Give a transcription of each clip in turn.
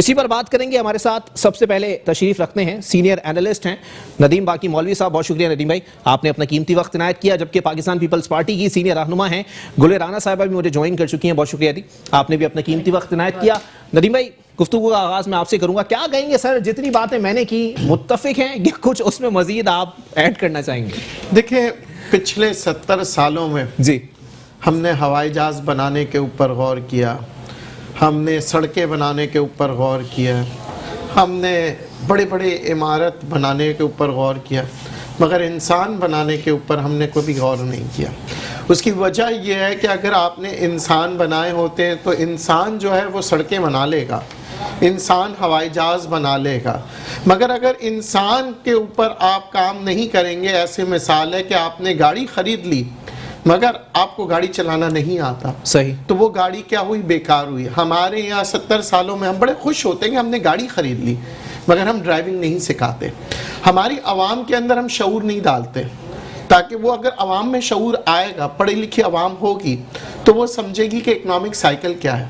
اسی پر بات کریں گے. ہمارے ساتھ سب سے پہلے تشریف رکھتے ہیں سینئر اینالسٹ ہیں ندیم باقی مولوی صاحب. بہت شکریہ ندیم بھائی, آپ نے اپنا قیمتی وقت عنایت کیا. جبکہ پاکستان پیپلز پارٹی کی سینئر رہنما ہیں گل رانا صاحبہ بھی مجھے جوائن کر چکی ہیں. بہت شکریہ جی, آپ نے بھی اپنا قیمتی وقت عنایت کیا. ندیم بھائی, گفتگو کا آغاز میں آپ سے کروں گا. کیا کہیں گے سر, جتنی باتیں میں نے کی متفق ہیں کہ کچھ اس میں مزید آپ ایڈ کرنا چاہیں گے؟ دیکھیں, پچھلے 70 سالوں میں جی ہم نے ہوائی جہاز بنانے کے اوپر غور کیا, ہم نے سڑکیں بنانے کے اوپر غور کیا, ہم نے بڑے بڑے عمارت بنانے کے اوپر غور کیا, مگر انسان بنانے کے اوپر ہم نے کبھی غور نہیں کیا. اس کی وجہ یہ ہے کہ اگر آپ نے انسان بنائے ہوتے ہیں تو انسان جو ہے وہ سڑکیں بنا لے گا, انسان ہوائی جہاز بنا لے گا, مگر اگر انسان کے اوپر آپ کام نہیں کریں گے, ایسے مثال ہے کہ آپ نے گاڑی خرید لی مگر آپ کو گاڑی چلانا نہیں آتا, صحیح, تو وہ گاڑی کیا ہوئی, بیکار ہوئی. ہمارے یہاں 70 سالوں میں ہم بڑے خوش ہوتے ہیں کہ ہم نے گاڑی خرید لی مگر ہم ڈرائیونگ نہیں سکھاتے. ہماری عوام کے اندر ہم شعور نہیں ڈالتے, تاکہ وہ اگر عوام میں شعور آئے گا, پڑھی لکھی عوام ہوگی, تو وہ سمجھے گی کہ اکنامک سائیکل کیا ہے.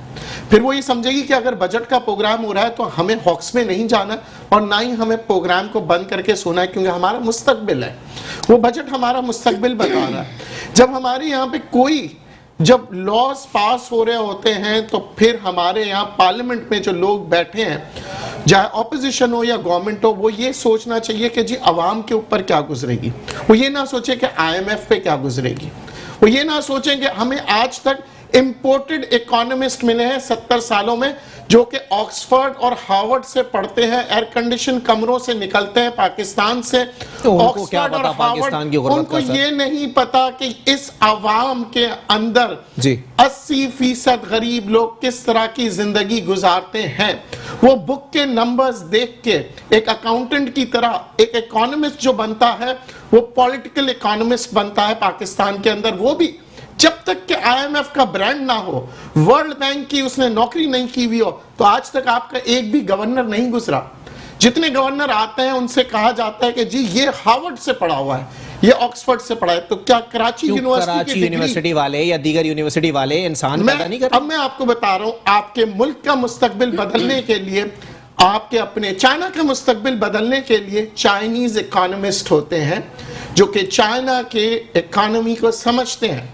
پھر وہ یہ سمجھے گی کہ اگر بجٹ کا پروگرام ہو رہا ہے تو ہمیں ہاکس میں نہیں جانا اور نہ ہی ہمیں پروگرام کو بند کر کے سونا ہے, کیونکہ ہمارا مستقبل ہے, وہ بجٹ ہمارا مستقبل بتا رہا ہے. جب ہمارے یہاں پہ جب لاز پاس ہو رہے ہوتے ہیں تو پھر ہمارے یہاں پارلیمنٹ میں جو لوگ بیٹھے ہیں, چاہے اپوزیشن ہو یا گورنمنٹ ہو, وہ یہ سوچنا چاہیے کہ جی عوام کے اوپر کیا گزرے گی. وہ یہ نہ سوچے کہ IMF پہ کیا گزرے گی, وہ یہ نہ سوچیں کہ ہمیں آج تک امپورٹڈ اکانومسٹ ملے ہیں 70 سالوں میں جو کہ آکسفورڈ اور ہارورڈ سے پڑھتے ہیں, ایئر کنڈیشن کمروں سے نکلتے ہیں پاکستان سے. آکسفورڈ اور ہارورڈ, ان کو یہ نہیں پتا کہ اس عوام کے اندر 80% غریب لوگ کس طرح کی زندگی گزارتے ہیں. وہ بک کے نمبرز دیکھ کے ایک اکاؤنٹنٹ کی طرح ایک اکانومسٹ جو بنتا ہے وہ پولیٹیکل اکانومسٹ بنتا ہے پاکستان کے اندر, وہ بھی جب تک کہ IMF کا برانڈ نہ ہو, ورلڈ بینک کی اس نے نوکری نہیں کی ہوئی ہو, تو آج تک آپ کا ایک بھی گورنر نہیں گزرا. جتنے گورنر آتے ہیں ان سے کہا جاتا ہے کہ جی یہ ہارورڈ سے پڑھا ہوا ہے, یہ آکسفورڈ سے پڑھا ہے. تو کیا کراچی یونیورسٹی والے یا دیگر یونیورسٹی والے انسان پیدا نہیں کرتے؟ اب میں آپ کو بتا رہا ہوں, آپ کے ملک کا مستقبل بدلنے کے لیے, آپ کے اپنے چائنا کا مستقبل بدلنے کے لیے چائنیز اکانومسٹ ہوتے ہیں جو کہ چائنا کے اکانومی کو سمجھتے ہیں.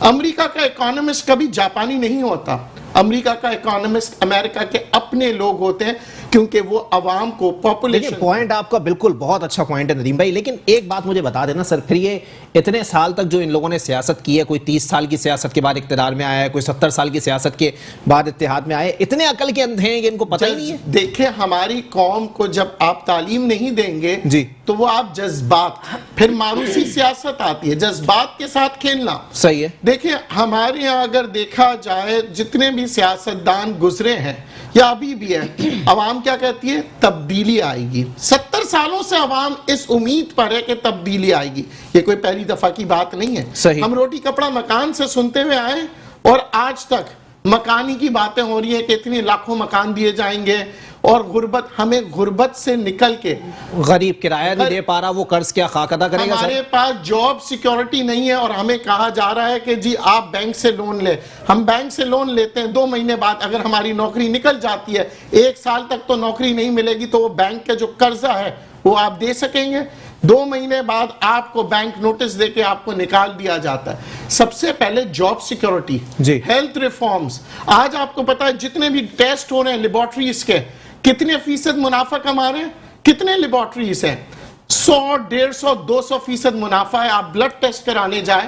امریکہ کا اکانومسٹ کبھی جاپانی نہیں ہوتا, امریکہ کا اکانومسٹ امریکہ کے اپنے لوگ ہوتے ہیں, کیونکہ وہ عوام کو پاپولیشن. پوائنٹ آپ کا بالکل بہت اچھا پوائنٹ ہے ندیم بھائی, لیکن ایک بات مجھے بتا دینا سر, پھر یہ اتنے سال تک جو ان لوگوں نے سیاست کی ہے, کوئی 30 سال کی سیاست کے بعد اقتدار میں آیا ہے, کوئی 70 سال کی سیاست کے بعد اتحاد میں آئے, اتنے عقل کے اندھے ہیں کہ ان کو پتہ ہی نہیں ہے. دیکھیں, ہماری قوم کو جب آپ تعلیم نہیں دیں گے جی تو وہ آپ جذبات, پھر ماروثی سیاست آتی ہے, جذبات کے ساتھ کھیلنا. صحیح ہے. دیکھیں ہمارے یہاں اگر دیکھا جائے جتنے بھی سیاستدان گزرے ہیں یا ابھی بھی ہے, عوام کیا کہتی ہے, تبدیلی آئے گی. 70 سالوں سے عوام اس امید پر ہے کہ تبدیلی آئے گی. یہ کوئی پہلی دفعہ کی بات نہیں ہے. صحیح. ہم روٹی کپڑا مکان سے سنتے ہوئے آئے اور آج تک مکانی کی باتیں ہو رہی ہیں کہ اتنے لاکھوں مکان دیے جائیں گے, اور غربت, ہمیں غربت سے نکل کے, غریب کرایہ نہیں دے پا رہا, وہ قرض کیا خاک ادا کرے گا. ہمارے پاس جاب سیکیورٹی نہیں ہے اور ہمیں کہا جا رہا ہے کہ جی آپ بینک سے لون لیں. ہم بینک سے لون لیتے ہیں, 2 مہینے بعد اگر ہماری نوکری نکل جاتی ہے, 1 سال تک تو نوکری نہیں ملے گی, تو وہ بینک کا جو قرضہ ہے وہ آپ دے سکیں گے. 2 مہینے بعد آپ کو بینک نوٹس دے کے آپ کو نکال دیا جاتا ہے. سب سے پہلے جاب سیکیورٹی, ہیلتھ ریفارمز. آج آپ کو پتا ہے جتنے بھی ٹیسٹ ہو رہے ہیں لیبارٹریز کے, کتنے فیصد منافع کما رہے ہیں, کتنے لیبارٹریز ہیں, 100, 150, 200% منافع ہے. آپ بلڈ ٹیسٹ کرانے جائے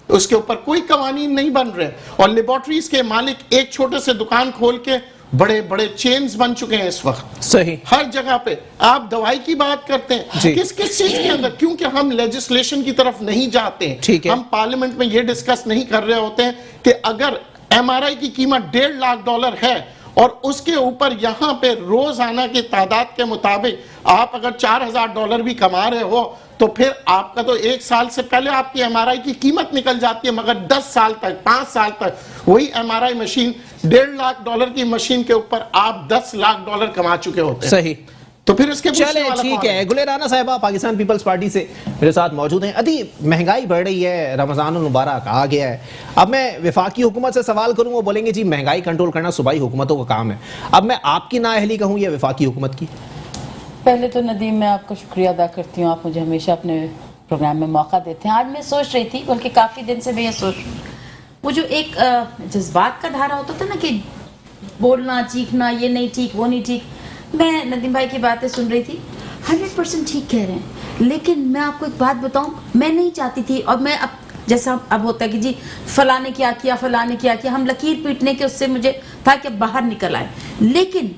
اس کے اوپر کوئی قوانین نہیں بن رہے, اور لیبارٹریز کے مالک ایک چھوٹے سے دکان کھول کے بڑے بڑے چینز بن چکے ہیں اس وقت. صحیح. ہر جگہ پہ آپ دوائی کی بات کرتے ہیں, کس چیز کے اندر, کیونکہ ہم لیجسلیشن کی طرف نہیں جاتے ہیں. ہم پارلیمنٹ میں یہ ڈسکس نہیں کر رہے ہوتے ہیں کہ اگر MRI کی قیمت $1.5 لاکھ ہے اور اس کے اوپر یہاں پہ روزانہ کی تعداد کے مطابق آپ اگر $4,000 بھی کما رہے ہو, تو پھر آپ کا تو 1 سال سے پہلے آپ کی MRI کی قیمت نکل جاتی ہے, مگر 10 سال تک, 5 سال تک وہی MRI مشین $1.5 لاکھ کی مشین کے اوپر آپ $10 لاکھ کما چکے ہوتے ہیں. صحیح. تو پھر اس کے چلے ٹھیک ہے. گلے رانا صاحبہ پاکستان پیپلز پارٹی سے میرے ساتھ موجود ہیں. ادھی مہنگائی بڑھ رہی ہے, رمضان المبارک آ گیا ہے. اب میں وفاقی حکومت سے سوال کروں, وہ بولیں گے جی مہنگائی کنٹرول کرنا صوبائی حکومتوں کا کام ہے. اب میں آپ کی نااہلی کہوں یا وفاقی حکومت کی؟ پہلے تو ندیم میں آپ کا شکریہ ادا کرتی ہوں, آپ مجھے ہمیشہ اپنے پروگرام میں موقع دیتے ہیں. آج میں سوچ رہی تھی, بلکہ کافی دن سے میں یہ سوچ رہی ہوں, وہ جو ایک جذبات کا دھارا ہوتا تھا نا کہ بولنا چیخنا یہ نہیں ٹھیک وہ نہیں ٹھیک, میں ندیم بھائی کی باتیں سن رہی تھی, 100% ٹھیک کہہ رہے ہیں. لیکن میں آپ کو ایک بات بتاؤں, میں نہیں چاہتی تھی, اور میں اب جیسا اب ہوتا ہے کہ جی فلاں نے کیا کیا فلاں نے کیا کیا, ہم لکیر پیٹنے کے اس سے مجھے تھا کہ باہر نکل آئے. لیکن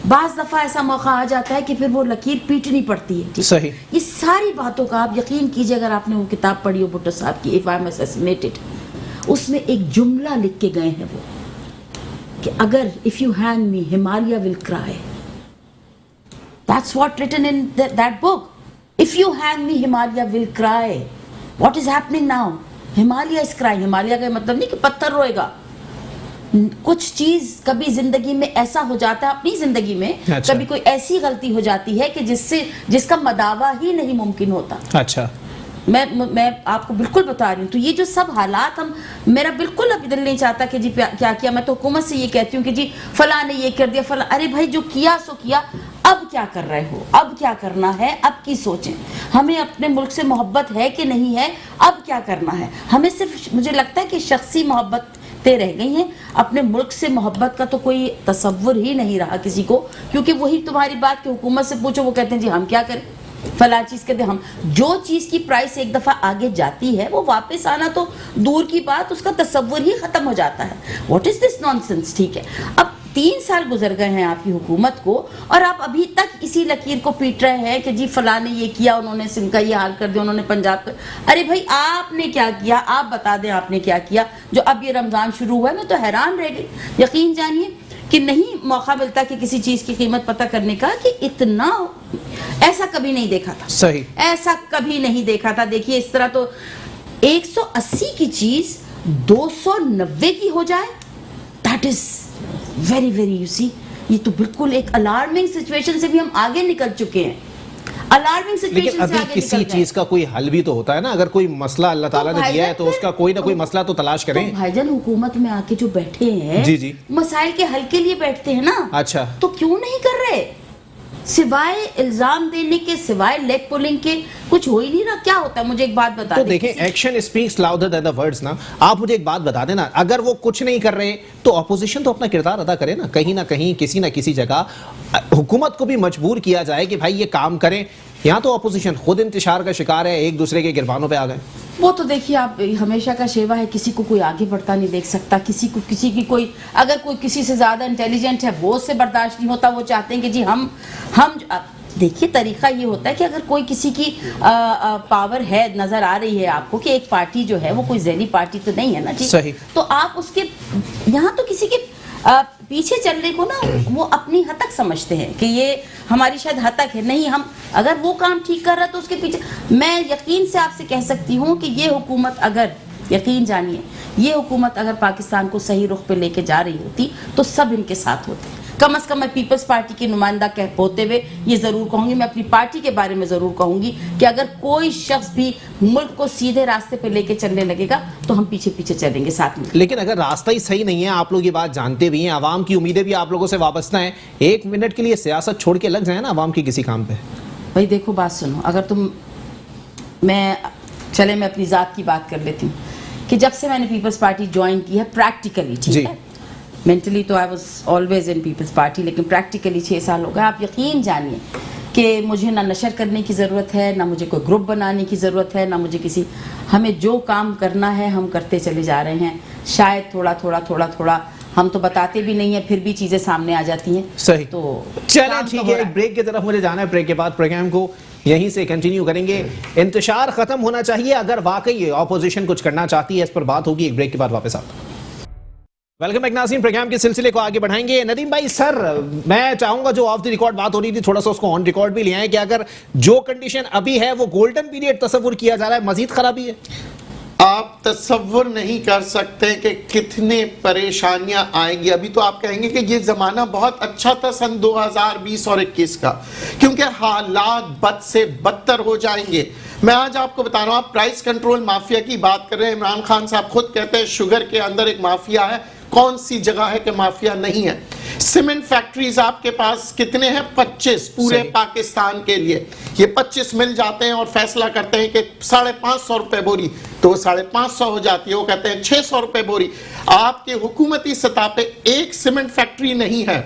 بعض دفعہ ایسا موقع آ جاتا ہے کہ پھر وہ لکیر پیٹنی پڑتی ہے. صحیح. یہ ساری باتوں کا آپ یقین کیجئے, اگر آپ نے وہ کتاب پڑھی ہو بھٹو صاحب کی If I am Assassinated, اس میں ایک جملہ لکھ کے گئے ہیں وہ کہ اگر if you hang me Himalaya will cry. That's what written in that book. If you hang me Himalaya will cry. What is happening now? Himalaya is crying. Himalaya کا مطلب نہیں کہ پتھر روئے گا. کچھ چیز کبھی زندگی میں ایسا ہو جاتا ہے, اپنی زندگی میں کبھی کوئی ایسی غلطی ہو جاتی ہے کہ جس کا مداوع ہی نہیں ممکن ہوتا. اچھا, میں آپ کو بالکل بتا رہی ہوں. تو یہ جو سب حالات, میرا بالکل اب دل نہیں چاہتا کہ جی کیا کیا. میں تو حکومت سے یہ کہتی ہوں کہ جی فلاں نے یہ کر دیا فلاں, ارے بھائی جو کیا سو کیا, اب کیا کر رہے ہو, اب کیا کرنا ہے, اب کی سوچیں. ہمیں اپنے ملک سے محبت ہے کہ نہیں ہے, اب کیا کرنا ہے. ہمیں صرف مجھے لگتا ہے کہ شخصی محبت رہ گئی ہیں, اپنے ملک سے محبت کا تو کوئی تصور ہی نہیں رہا کسی کو. کیونکہ وہی تمہاری بات کہ حکومت سے پوچھو, وہ کہتے ہیں جی ہم کیا کریں, فلاں چیز کہتے ہیں ہم. جو چیز کی پرائس ایک دفعہ آگے جاتی ہے وہ واپس آنا تو دور کی بات, اس کا تصور ہی ختم ہو جاتا ہے. What is this naan sense. ٹھیک ہے, اب 3 سال گزر گئے ہیں آپ کی حکومت کو, اور آپ ابھی تک اسی لکیر کو پیٹ رہے ہیں کہ جی فلاں نے یہ کیا, انہوں نے سندھ کا یہ حال کر دیا, انہوں نے پنجاب کا. ارے بھائی آپ نے کیا کیا, آپ بتا دیں آپ نے کیا کیا. جو اب یہ رمضان شروع ہوا ہے, میں تو حیران رہ گئی. یقین جانیے کہ نہیں موقع ملتا کہ کسی چیز کی قیمت پتہ کرنے کا, کہ اتنا ایسا کبھی نہیں دیکھا تھا. صحیح, ایسا کبھی نہیں دیکھا تھا. دیکھیے اس طرح تو 180 کی چیز 290 کی ہو جائے, that is very very, you see, یہ تو بالکل ایک الارمنگ سچویشن سے بھی ہم آگے نکل چکے ہیں. الارمنگ سچویشن سے آگے نکل گئے. کسی چیز کا کوئی حل بھی تو ہوتا ہے نا. اگر کوئی مسئلہ اللہ تعالیٰ نے دیا ہے تو اس کا کوئی نہ کوئی مسئلہ تو تلاش کریں. بھائی جان حکومت میں آ کے جو بیٹھے ہیں, جی جی, مسائل کے حل کے لیے بیٹھتے ہیں نا. اچھا, تو کیوں نہیں کر رہے؟ سوائے الزام دینے کے, سوائے لیگ پولنگ کے کچھ ہو ہی نہیں رہا. کیا ہوتا ہے مجھے ایک بات بتا دیں. تو دیکھیں ایکشن اسپیکس لاؤڈر دین دی ورڈز نا. آپ مجھے ایک بات بتا دیں نا, اگر وہ کچھ نہیں کر رہے تو اپوزیشن تو اپنا کردار ادا کرے نا. کہیں نہ کہیں کسی نہ کسی جگہ حکومت کو بھی مجبور کیا جائے کہ بھائی یہ کام کریں. یہاں تو اپوزیشن خود انتشار کا شکار ہے, ایک دوسرے کے گربانوں پہ آ گئے. وہ تو دیکھیے آپ, ہمیشہ کا شیوا ہے, کسی کو کوئی آگے بڑھتا نہیں دیکھ سکتا. کسی کو کسی کی کوئی, اگر کوئی کسی سے زیادہ انٹیلیجنٹ ہے وہ اس سے برداشت نہیں ہوتا. وہ چاہتے ہیں کہ جی ہم دیکھیے طریقہ یہ ہوتا ہے کہ اگر کوئی کسی کی پاور ہے, نظر آ رہی ہے آپ کو کہ ایک پارٹی جو ہے وہ کوئی ذیلی پارٹی تو نہیں ہے نا جی, صحیح, تو آپ اس کے یہاں تو کسی کے پیچھے چلنے کو نا وہ اپنی ہتک سمجھتے ہیں کہ یہ ہماری شاید ہتک ہے. نہیں, ہم اگر وہ کام ٹھیک کر رہا ہے تو اس کے پیچھے. میں یقین سے آپ سے کہہ سکتی ہوں کہ یہ حکومت اگر, یقین جانیے, یہ حکومت اگر پاکستان کو صحیح رخ پہ لے کے جا رہی ہوتی تو سب ان کے ساتھ ہوتے. کم از کم میں پیپلز پارٹی کی نمائندہ ہوتے ہوئے یہ ضرور کہوں گی, میں اپنی پارٹی کے بارے میں ضرور کہوں گی کہ اگر کوئی شخص بھی ملک کو سیدھے راستے پہ لے کے چلنے لگے گا تو ہم پیچھے پیچھے چلیں گے ساتھ میں. لیکن اگر راستہ ہی صحیح نہیں ہے, آپ لوگ یہ بات جانتے بھی ہیں, عوام کی امیدیں بھی آپ لوگوں سے وابستہ ہیں, 1 منٹ کے لیے سیاست چھوڑ کے لگ جائیں نا عوام کی کسی کام پہ. بھائی دیکھو بات سنو, اگر تم, میں اپنی ذات کی بات کر لیتی ہوں کہ جب سے میں نے پیپلز پارٹی جوائن کی ہے پریکٹیکلی, ٹھیک ہے, مینٹلی تو I was always in people's party, لیکن پریکٹیکلی 6 سال ہو گئے. آپ یقین جانیے کہ مجھے نہ نشر کرنے کی ضرورت ہے, نہ مجھے کوئی گروپ بنانے کی ضرورت ہے, نہ مجھے کسی, ہمیں جو کام کرنا ہے ہم کرتے چلے جا رہے ہیں. شاید تھوڑا تھوڑا ہم تو بتاتے بھی نہیں ہیں, پھر بھی چیزیں سامنے آ جاتی ہیں. صحیح, تو چلیں ٹھیک ہے, ایک بریک کی طرف مجھے جانا ہے. بریک کے بعد پروگرام کو یہیں سے کنٹینیو کریں گے. انتشار ختم ہونا چاہیے اگر واقعی اپوزیشن کچھ کرنا چاہتی ہے, اس پر بات ہوگی. ایک بریک کے بعد واپس آتا ہوں. ویلکم بیک ناظرین, پروگرام کے سلسلے کو آگے بڑھائیں گے. ندیم بھائی سر, میں چاہوں گا جو آف دی ریکارڈ بات ہو رہی تھی تھوڑا سا اس کو آن ریکارڈ بھی لے آئیں کہ اگر جو کنڈیشن ابھی ہے وہ گولڈن پیریڈ تصور کیا جا رہا ہے, مزید خرابی ہے. آپ تصور نہیں کر سکتے کہ کتنے پریشانیاں آئیں گی. ابھی تو آپ کہیں گے کہ یہ زمانہ بہت اچھا تھا سن 2020 اور 21 کا, کیونکہ حالات بد سے بدتر ہو جائیں گے. میں آج آپ کو بتا رہا ہوں, آپ پرائس کنٹرول مافیا کی بات کر رہے ہیں. عمران خان صاحب خود کہتے ہیں شوگر کے اندر ایک مافیا ہے. کون سی جگہ ہے کہ مافیا نہیں ہے؟ سیمنٹ فیکٹریز آپ کے پاس کتنے ہیں؟ 25 پورے پاکستان کے لیے. یہ 25 مل جاتے ہیں اور فیصلہ کرتے ہیں کہ 550 روپے بوری, تو وہ 550 ہو جاتی ہے, وہ کہتے ہیں 600 روپے بوری. آپ کے حکومتی سطح پہ ایک سیمنٹ فیکٹری نہیں ہے.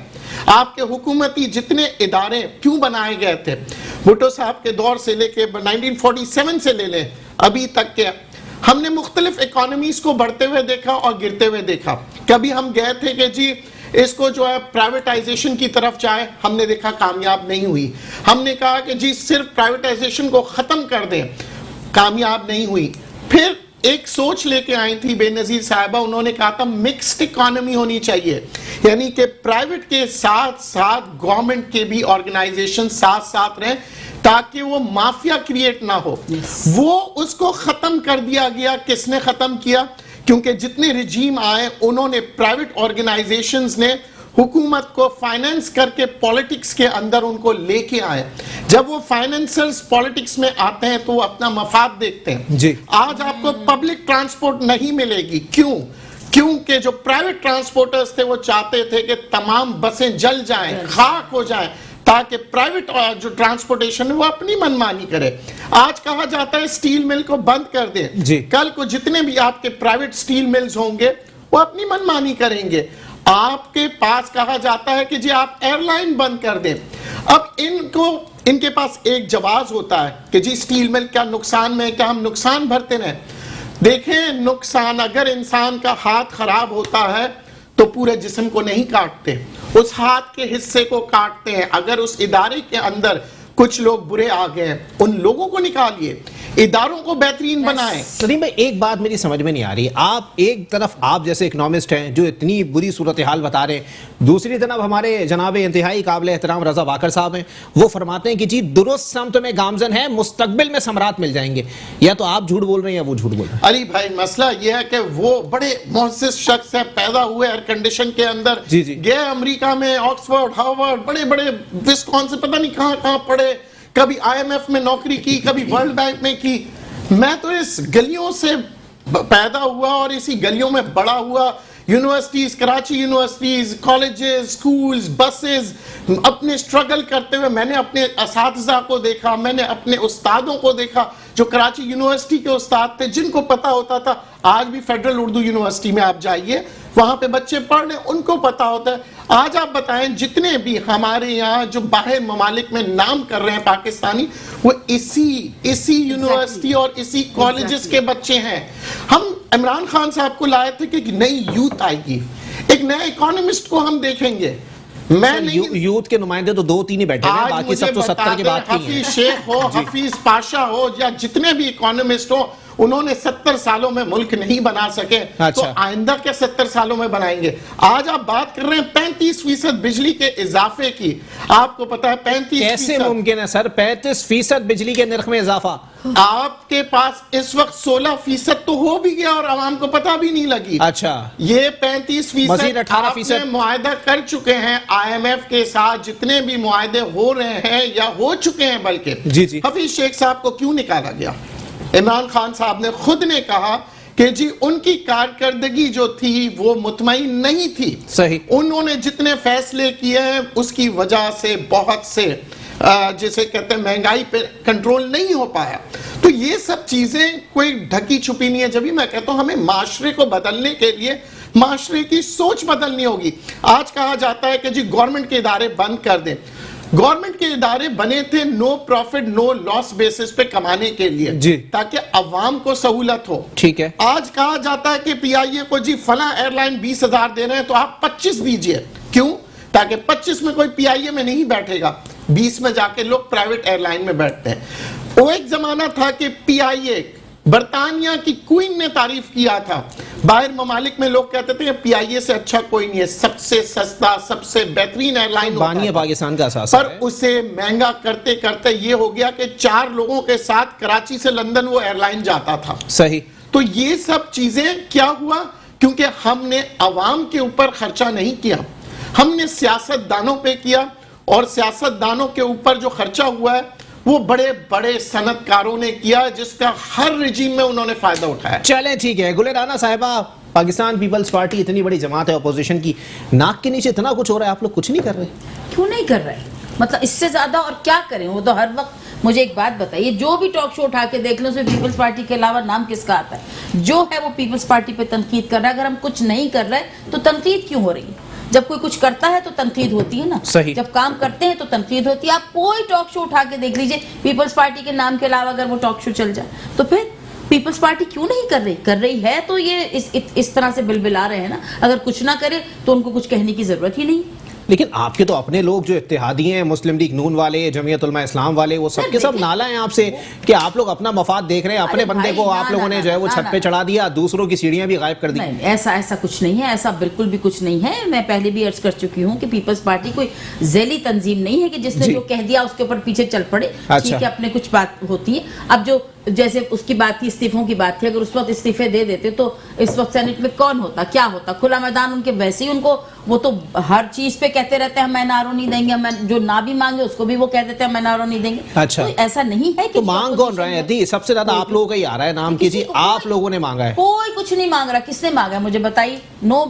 آپ کے حکومتی جتنے ادارے کیوں بنائے گئے تھے, بھٹو صاحب کے دور سے لے کے 1947 سے لے لیں ابھی تک کے, ہم نے مختلف اکانومیز کو بڑھتے ہوئے دیکھا اور گرتے ہوئے دیکھا. کبھی ہم گئے تھے کہ جی اس کو جو ہے پرائیویٹائزیشن کی طرف جائے, ہم نے دیکھا کامیاب نہیں ہوئی. ہم نے کہا کہ جی صرف پرائیویٹائزیشن کو ختم کر دیں, کامیاب نہیں ہوئی. پھر ایک سوچ لے کے آئی تھی بے نظیر صاحبہ, انہوں نے کہا تھا مکسڈ اکانومی ہونی چاہیے, یعنی کہ پرائیویٹ کے ساتھ ساتھ گورنمنٹ کے بھی آرگنائزیشن ساتھ ساتھ رہیں تاکہ وہ مافیا کریٹ نہ ہو. وہ اس کو ختم کر دیا گیا. کس نے ختم کیا؟ کیونکہ جتنے رجیم آئے انہوں نے پرائیویٹ آرگنائزیشنز نے حکومت کو فائننس کر کے پولیٹکس کے اندر ان کو لے کے آئے. جب وہ فائننسرز پولیٹکس میں آتے ہیں تو وہ اپنا مفاد دیکھتے ہیں. جی آج آپ کو پبلک ٹرانسپورٹ نہیں ملے گی. کیونکہ جو پرائیویٹ ٹرانسپورٹرز تھے وہ چاہتے تھے کہ تمام بسیں جل جائیں, خاک ہو جائیں, تاکہ پرائیویٹ جو ٹرانسپورٹیشن ہے وہ اپنی منمانی کرے. آج کہا جاتا ہے سٹیل مل کو بند کر دیں. کل کو جتنے بھی آپ کے پرائیویٹ سٹیل ملز ہوں گے وہ اپنی منمانی کریں گے. آپ کے پاس کہا جاتا ہے کہ جی آپ ایئر لائن بند کر دیں. اب ان کے پاس ایک جواز ہوتا ہے کہ جی سٹیل مل کیا نقصان میں ہے, کیا ہم نقصان بھرتے رہیں؟ دیکھیں نقصان, اگر انسان کا ہاتھ خراب ہوتا ہے تو پورے جسم کو نہیں کاٹتے, اس ہاتھ کے حصے کو کاٹتے ہیں. اگر اس ادارے کے اندر کچھ لوگ برے آ گئے ہیں, ان لوگوں کو نکالیے, اداروں کو بہترین بنائیں. سلیم بھائی ایک بات میری سمجھ میں نہیں آ رہی, آپ ایک طرف آپ جیسے اکنامسٹ ہیں جو اتنی بری صورتحال بتا رہے ہیں, دوسری طرف ہمارے جناب انتہائی قابل احترام رضا واکر صاحب ہیں, وہ فرماتے ہیں کہ جی درست سمت میں گامزن ہے, مستقبل میں ثمرات مل جائیں گے. یا تو آپ جھوٹ بول رہے ہیں یا وہ جھوٹ بول رہے ہیں. علی بھائی مسئلہ یہ ہے کہ وہ بڑے معزز شخص ہے, پیدا ہوئے ایئر کنڈیشن کے اندر, گئے امریکہ میں آکسفورڈ, ہارورڈ, بڑے بڑے وسکونسن, پتہ نہیں کہاں کہاں پڑھے, کبھی IMF میں نوکری کی, کبھی ورلڈ بینک میں کی. میں تو اس گلیوں سے پیدا ہوا اور اسی گلیوں میں بڑا ہوا. Universities, Karachi universities, colleges, schools, buses, اپنے سٹرگل کرتے ہوئے میں نے اپنے اساتذہ کو دیکھا, میں نے اپنے استادوں کو دیکھا جو کراچی یونیورسٹی کے استاد تھے, جن کو پتا ہوتا تھا. آج بھی فیڈرل اردو یونیورسٹی میں آپ جائیے, وہاں پہ بچے پڑھ رہے ہیں, ان کو پتا ہوتا ہے. آج آپ بتائیں جتنے بھی ہمارے یہاں جو باہر ممالک میں نام کر رہے ہیں پاکستانی, وہ اسی یونیورسٹی اور اسی کالجز کے بچے ہیں. ہم عمران خان صاحب کو لائے تھے کہ ایک نئی یوتھ آئے گی, ایک نئے اکانومسٹ کو ہم دیکیں گے. میں نہیں, یوتھ کے نمائندے تو 2-3 ہی بیٹھے ہیں, باقی سب تو 70 کے بعد کی ہیں. حفیظ شیخ ہو, حفیظ پاشا ہو, یا جتنے بھی اکانومسٹ ہو, انہوں نے 70 سالوں میں ملک نہیں بنا سکے, تو آئندہ کے 70 سالوں میں بنائیں گے. آج آپ بات کر رہے ہیں 35% بجلی کے اضافے کی. آپ کو پتا ہے 35% کیسے ممکن ہے سر 35% بجلی کے نرخ میں اضافہ؟ آپ کے پاس اس وقت 16% تو ہو بھی گیا اور عوام کو پتا بھی نہیں لگی. اچھا, یہ 35% 18% معاہدہ کر چکے ہیں IMF کے ساتھ. جتنے بھی معاہدے ہو رہے ہیں یا ہو چکے ہیں, بلکہ حفیظ شیخ صاحب کو کیوں نکالا گیا؟ عمران خان صاحب نے خود نے کہا کہ جی ان کی کارکردگی جو تھی وہ مطمئن نہیں تھی. صحیح. انہوں نے جتنے فیصلے کیے ہیں اس کی وجہ سے بہت سے جسے کہتے ہیں مہنگائی پہ کنٹرول نہیں ہو پایا. تو یہ سب چیزیں کوئی ڈھکی چھپی نہیں ہے. جبھی میں کہتا ہوں ہمیں معاشرے کو بدلنے کے لیے معاشرے کی سوچ بدلنی ہوگی. آج کہا جاتا ہے کہ جی گورنمنٹ کے ادارے بند کر دیں. گورنمنٹ کے ادارے بنے تھے نو پروفٹ نو لاس بیسس پہ کمانے کے لیے, تاکہ عوام کو سہولت ہو. ٹھیک ہے. آج کہا جاتا ہے کہ PIA کو جی فلاں ایئر لائن 20,000 دے رہے ہیں تو آپ 25 دیجئے. کیوں؟ تاکہ 25 میں کوئی PIA میں نہیں بیٹھے گا, 20 میں جا کے لوگ پرائیویٹ ایئر لائن میں بیٹھتے ہیں. وہ ایک زمانہ تھا کہ PIA برطانیہ کی کوئن نے تعریف کیا تھا. باہر ممالک میں لوگ کہتے تھے کہ PIA سے اچھا کوئی نہیں ہے, سب سے سستا, سب سے بہترین ایئر لائن بانی ہے پاکستان کا اساس ہے. پر اسے مہنگا کرتے کرتے یہ ہو گیا کہ 4 لوگوں کے ساتھ کراچی سے لندن وہ ایئر لائن جاتا تھا. صحیح. تو یہ سب چیزیں کیا ہوا؟ کیونکہ ہم نے عوام کے اوپر خرچہ نہیں کیا، ہم نے سیاست دانوں پہ کیا، اور سیاست دانوں کے اوپر جو خرچہ ہوا ہے وہ بڑے بڑے صنعت کاروں نے کیا، جس کا ہر رجیم میں انہوں نے فائدہ اٹھایا۔ چلیں ٹھیک ہے، گل رانا صاحبہ، پاکستان پیپلز پارٹی اتنی بڑی جماعت ہے اپوزیشن کی، ناک کے نیچے اتنا کچھ ہو رہا ہے، آپ لوگ کچھ نہیں کر رہے؟ کیوں نہیں کر رہے؟ مطلب اس سے زیادہ اور کیا کریں؟ وہ تو ہر وقت مجھے ایک بات بتائیے، جو بھی ٹاک شو اٹھا کے دیکھ لیں اس میں پیپلز پارٹی کے علاوہ نام کس کا آتا ہے؟ جو ہے وہ پیپلز پارٹی پہ تنقید کر رہا ہے۔ اگر ہم کچھ نہیں کر رہے تو تنقید کیوں ہو رہی ہے؟ جب کوئی کچھ کرتا ہے تو تنقید ہوتی ہے نا، صحیح۔ جب کام کرتے ہیں تو تنقید ہوتی ہے۔ آپ کوئی ٹاک شو اٹھا کے دیکھ لیجئے، پیپلز پارٹی کے نام کے علاوہ اگر وہ ٹاک شو چل جائے تو پھر پیپلز پارٹی کیوں نہیں کر رہی؟ کر رہی ہے تو یہ اس طرح سے بلبلا رہے ہیں نا۔ اگر کچھ نہ کرے تو ان کو کچھ کہنے کی ضرورت ہی نہیں۔ لیکن آپ کے تو اپنے لوگ جو اتحادی ہیں، مسلم لیگ نون والے، جمعیت علماء اسلام والے، وہ سب کے سب نالا ہیں آپ سے کہ آپ لوگ اپنا مفاد دیکھ رہے ہیں، اپنے بندے کو آپ لوگوں نے جو ہے وہ چھت پہ چڑھا دیا، دوسروں کی سیڑھیاں بھی غائب کر دی۔ نہیں، ایسا کچھ نہیں ہے، ایسا بالکل بھی کچھ نہیں ہے۔ میں پہلے بھی عرض کر چکی ہوں کہ پیپلز پارٹی کوئی ذیلی تنظیم نہیں ہے کہ جس نے جو کہہ دیا اس کے اوپر پیچھے چل پڑے۔ ٹھیک ہے، اپنے کچھ بات ہوتی ہے۔ اب جو جیسے اس کی بات تھی، استعفوں کی بات تھی، اگر اس وقت استعفے دے دیتے تو اس وقت سینٹ میں کون ہوتا، کیا ہوتا؟ کھلا میدان ان کے ویسے ہی ان کو، وہ تو ہر چیز پہ کہتے رہتے ہیں ہمیں نارو نہیں دیں گے، ہمیں جو نہ بھی مانگے اس کو بھی وہ کہہ دیتے ہیں ہمیں نارو نہیں دیں گے۔ اچھا، ایسا نہیں ہے کہ تو مانگ کون رہے ہیں؟ دی سب سے زیادہ آپ لوگوں کا ہی آ رہا ہے نام کی، جی آپ لوگوں نے مانگا ہے۔ کوئی کچھ نہیں مانگ رہا۔ کس نے مانگا ہے مجھے بتائیے؟ نو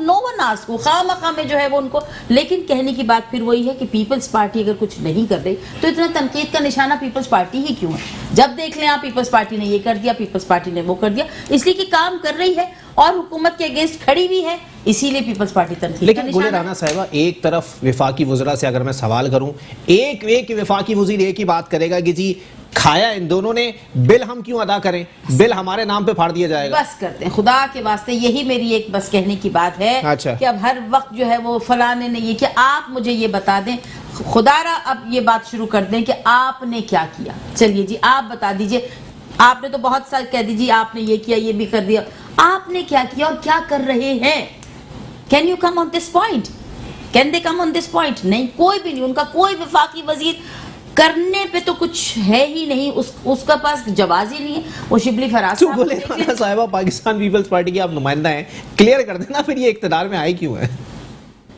ون آسک کو، خواہ مخواہ میں جو ہے وہ ان کو۔ لیکن کہنے کی بات پھر وہی ہے کہ پیپلز پارٹی اگر کچھ نہیں کر رہی تو اتنا تنقید کا نشانہ پیپلز پارٹی ہی کیوں ہے؟ جب دیکھ لیں آپ، پیپلز پارٹی نے یہ کر دیا، پیپلز پارٹی نے وہ کر دیا، اس لیے کہ کام کر رہی ہے اور حکومت کے اگینسٹ کھڑی بھی ہے، اسی لیے پیپلز پارٹی تنقید کا لیکن نشانہ گل رانا صاحبہ، ایک طرف وفاقی وزراء سے اگر میں سوال کروں، ایک وفاقی وزیر ایک ہی بات کرے گا کہ جی کھایا ان دونوں نے، بل ہم کیوں ادا کریں، بل ہمارے نام پہ پھاڑ دیا جائے گا۔ بس کرتے ہیں خدا کے واسطے، یہی میری ایک بس کہنے کی بات ہے کہ اب ہر وقت جو ہے وہ فلانے نے یہ کیا۔ آپ مجھے یہ بتا دیں، خدا را اب یہ بات شروع کر دیں کہ آپ نے کیا کیا۔ چلیے جی آپ بتا دیجئے، آپ نے تو بہت سارے کہہ دیجیے آپ نے یہ کیا، یہ بھی کر دیا، آپ نے کیا کیا اور کیا کر رہے ہیں؟ Can you come on this point? Can they come on this point? نہیں، کوئی بھی نہیں، ان کا کوئی وفاقی وزیر کرنے پہ تو کچھ ہے ہی نہیں، اس کا پاس جواز ہی نہیں ہے۔ وہ شبلی فراز صاحبہ، پاکستان پیپلز پارٹی کی آپ نمائندہ ہیں، کلیئر کر دینا پھر یہ اقتدار میں آئے کیوں ہے؟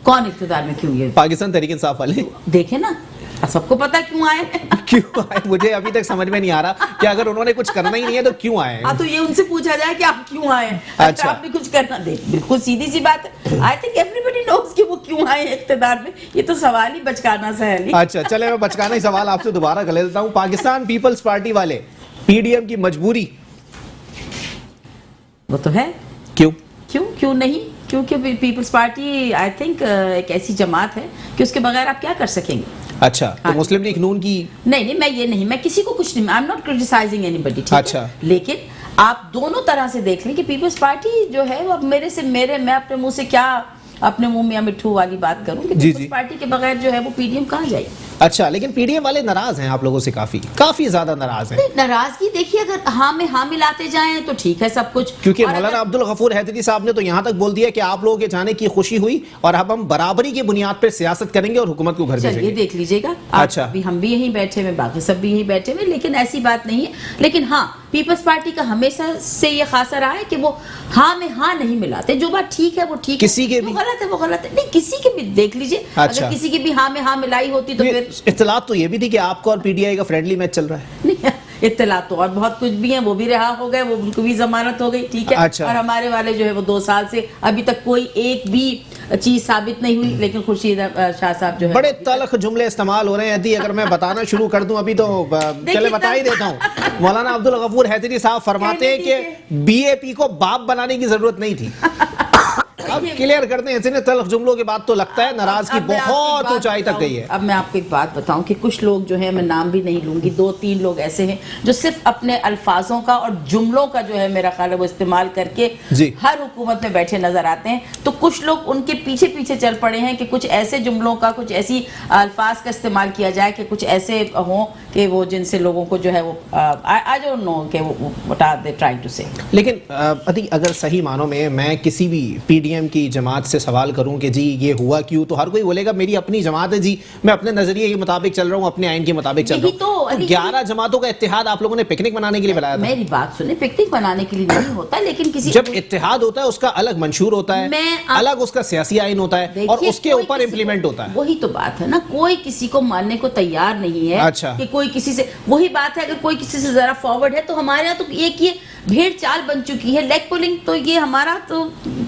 کون اقتدار میں کیوں؟ یہ پاکستان تحریک انصاف والے دیکھیں نا، سب کو پتا کیوں آئے ہیں۔ کیوں آئے مجھے ابھی تک سمجھ میں نہیں آ رہا کہ اگر انہوں نے کچھ کرنا ہی نہیں ہے تو کیوں آئے ہیں؟ تو یہ ان سے پوچھا جائے کہ آپ کیوں آئے ہیں، اچھا آپ نے کچھ کرنا دے، بالکل سیدھی سی بات ہے۔ آئی تھنک ایوری بڈی نوز کہ وہ کیوں آئے ہیں اقتدار میں۔ یہ تو سوال ہی بچکانا سا ہے۔ اچھا چلے میں بچکانا ہی سوال آپ سے دوبارہ کر لیتا ہوں، پاکستان پیپلز پارٹی والے، پی ڈی ایم کی مجبوری وہ تو ہے، کیوں نہیں؟ کیونکہ پیپلز پارٹی آئی تھنک ایک ایسی جماعت ہے کہ اس کے بغیر آپ کیا کر سکیں گے۔ اچھا، تو مسلم لیگ نون کی نہیں، میں یہ نہیں، میں کسی کو کچھ نہیں، I am not criticising anybody, ٹھیک ہے، لیکن آپ دونوں طرح سے دیکھ لیں کہ پیپلز پارٹی جو ہے وہ میں اپنے منہ سے کیا اپنے منہ میاں مٹھو والی بات کروں کہ پیپلز پارٹی کے بغیر جو ہے وہ پی ڈی ایم کہاں جائے۔ اچھا، لیکن پی ڈی ایم والے ناراض ہیں آپ لوگوں سے، کافی زیادہ ناراض ہیں۔ ناراضگی دیکھیے، اگر ہاں میں ہاں ملاتے جائیں تو ٹھیک ہے سب کچھ، کیونکہ مولانا عبدالغفور حیدری صاحب نے تو یہاں تک بول دیا کہ آپ لوگوں کے جانے کی خوشی ہوئی اور اب ہم برابری کی بنیاد پر سیاست کریں گے اور حکومت کو گھر بھیجیں گے۔ یہ دیکھ لیجئے گا، اچھا ہم بھی یہیں بیٹھے ہوئے، باقی سب بھی یہیں بیٹھے ہوئے، لیکن ایسی بات نہیں ہے۔ لیکن ہاں، پیپلز پارٹی کا ہمیشہ سے یہ خاصا رہا ہے کہ وہ ہاں میں ہاں نہیں ملاتے، جو بات ٹھیک ہے وہ ٹھیک ہے، کسی کے بھی غلط ہے وہ غلط ہے، نہیں کسی کے بھی دیکھ لیجئے، اگر کسی کی بھی ہاں میں ہاں ملائی ہوتی تو پھر اطلاعات تو یہ بھی تھی کہ آپ کو اور پی ڈی آئی کا فرینڈلی میچ چل رہا ہے۔ نہیں، اطلاعات تو اور بہت کچھ بھی ہیں، وہ بھی رہا ہو گئے، وہ ان کو بھی ضمانت ہو گئی، ٹھیک ہے، اور ہمارے والے جو ہے وہ 2 سال سے ابھی تک کوئی ایک بھی چیز ثابت نہیں ہوئی، لیکن خورشید شاہ صاحب جو ہے بڑے تلخ جملے استعمال ہو رہے ہیں عدی، اگر میں بتانا شروع کر دوں ابھی تو چلے بتا ہی دیتا ہوں۔ مولانا عبدالغفور حیدری صاحب فرماتے ہیں کہ بی اے پی کو باپ بنانے کی ضرورت نہیں تھی۔ اب کلیئر کرتے ہیں، اتنے تلخ جملوں کے بعد تو لگتا ہے ناراضگی بہت اونچائی تک گئی ہے۔ اب میں آپ کو ایک بات بتاؤں کہ کچھ لوگ جو ہیں، میں نام بھی نہیں لوں گی، 2-3 لوگ ایسے ہیں جو صرف اپنے الفاظوں کا اور جملوں کا جو ہے میرا خیال ہے وہ استعمال کر کے ہر حکومت میں بیٹھے نظر آتے ہیں۔ تو کچھ لوگ ان کے پیچھے چل پڑے ہیں کہ کچھ ایسے جملوں کا، کچھ ایسی الفاظ کا استعمال کیا جائے کہ کچھ ایسے ہوں کہ وہ جن سے لوگوں کو جو ہے وہ I don't know کہ what are they trying to say۔ لیکن عدی اگر صحیح معنوں میں کسی بھی پی ڈی ایم کی جماعت سے سوال کروں کہ جی یہ ہوا کیوں, تو ہر کوئی بولے گا میری اپنی جماعت ہے جی, میں اپنے نظریے کے مطابق چل رہا ہوں, اپنے آئین کے مطابق چل رہا ہوں. 11 جماعتوں کا اتحاد آپ لوگوں نے پکنک منانے کے لیے بلایا تھا. میری بات سنیں, پکنک منانے کے لیے نہیں ہوتا, لیکن کسی جب اتحاد ہوتا ہے اس کا الگ منشور ہوتا ہے, الگ اس کا سیاسی آئین ہوتا ہے, اور اس کے اوپر امپلیمنٹ ہوتا ہے. وہی تو بات ہے نا, کوئی کسی کو ماننے کو تیار نہیں ہے کہ کوئی کسی سے, وہی بات ہے اگر کوئی کسی سے ذرا فارورڈ ہے تو ہمارے یہاں تو ایک یہ بھیڑ چال بن چکی ہے, لیگ پولنگ, تو یہ ہمارا تو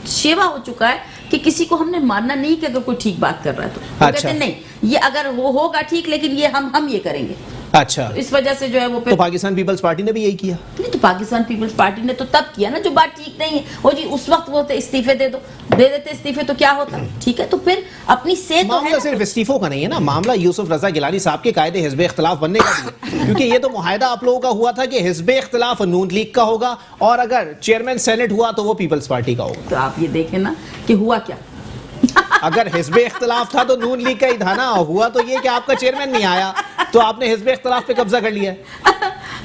شیوا ہو چکا ہے کہ کسی کو ہم نے ماننا نہیں کہ اگر کوئی ٹھیک بات کر رہا ہے تو کہتے ہیں نہیں یہ اگر وہ ہوگا ٹھیک, لیکن یہ ہم یہ کریں گے. اچھا, اس وجہ سے جو ہے وہ تو پاکستان پیپلز پارٹی نے بھی یہی کیا. نہیں تو پاکستان پیپلز پارٹی نے تو تب کیا نا جو بات ٹھیک نہیں ہے, وہ جی اس وقت وہ استعفے دے دیتے استعفے, تو کیا ہوتا, ٹھیک ہے, تو پھر اپنی صحت معاملہ صرف استعفوں کا نہیں ہے نا, معاملہ یوسف رضا گیلانی صاحب کے قائد حزب اختلاف بننے کا بھی, کیونکہ یہ تو معاہدہ آپ لوگوں کا ہوا تھا کہ حزب اختلاف نون لیگ کا ہوگا, اور اگر چیئرمین سینٹ ہوا تو وہ پیپلز پارٹی کا ہوگا. تو آپ یہ دیکھیں نا کہ ہوا کیا, اگر حزب اختلاف تھا تو نون لیگ کا ہی تھا نا, ہوا تو یہ کہ آپ کا چیئرمین نہیں آیا تو آپ نے حزب اختلاف پہ قبضہ کر لیا.